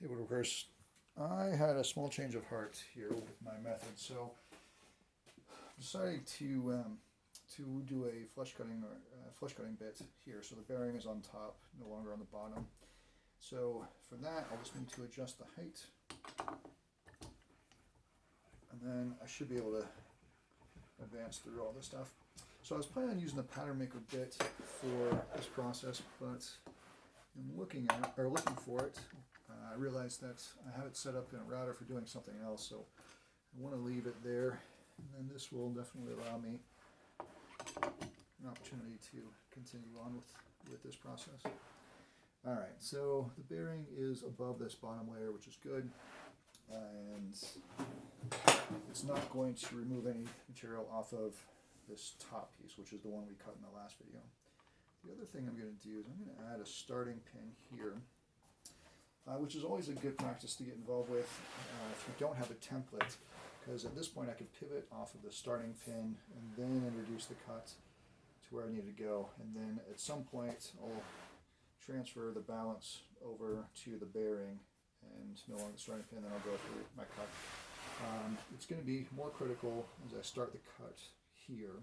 Hey, woodworkers. I had a small change of heart here with my method, so decided to do a flush cutting bit here. So the bearing is on top, no longer on the bottom. So for that, I'll just need to adjust the height, and then I should be able to advance through all this stuff. So I was planning on using the pattern maker bit for this process, but in looking for it, I realized that I have it set up in a router for doing something else, so I want to leave it there, and then this will definitely allow me an opportunity to continue on with this process. Alright, so the bearing is above this bottom layer, which is good, and it's not going to remove any material off of this top piece, which is the one we cut in the last video. The other thing I'm going to do is I'm going to add a starting pin here, which is always a good practice to get involved with if you don't have a template, because at this point I could pivot off of the starting pin and then introduce the cut to where I need to go, and then at some point I'll transfer the balance over to the bearing and no longer the starting pin, then I'll go through my cut. It's going to be more critical as I start the cut here,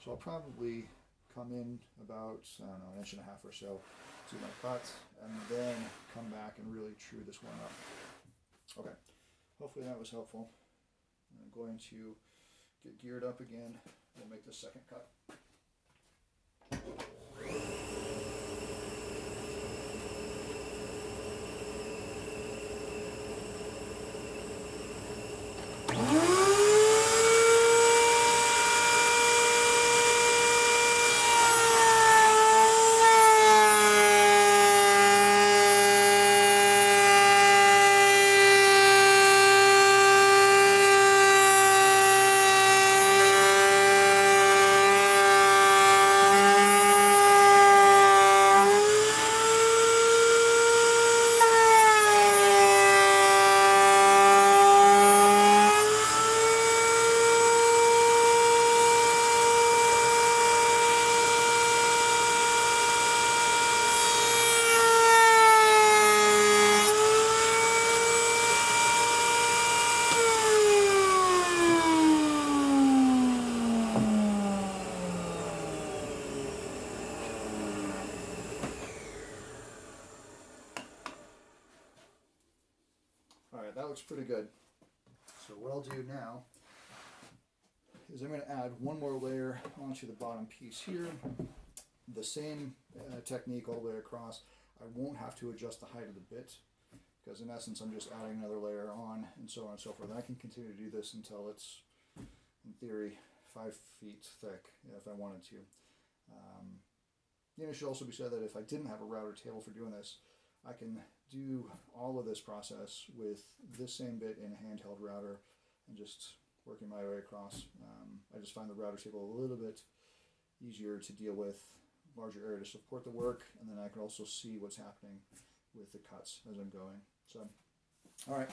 so I'll probably come in about, I don't know, an inch and a half or so to my cut, and then come back and really true this one up. Okay, hopefully that was helpful. I'm going to get geared up again. We'll make the second cut. Alright, that looks pretty good. So what I'll do now is I'm going to add one more layer onto the bottom piece here. The same technique all the way across. I won't have to adjust the height of the bit, because in essence I'm just adding another layer on, and so on and so forth. And I can continue to do this until it's, in theory, 5 feet thick if I wanted to. It should also be said that if I didn't have a router table for doing this, I can do all of this process with this same bit in a handheld router and just working my way across. I just find the router table a little bit easier to deal with, larger area to support the work, and then I can also see what's happening with the cuts as I'm going. So, alright,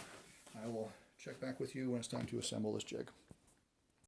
I will check back with you when it's time to assemble this jig.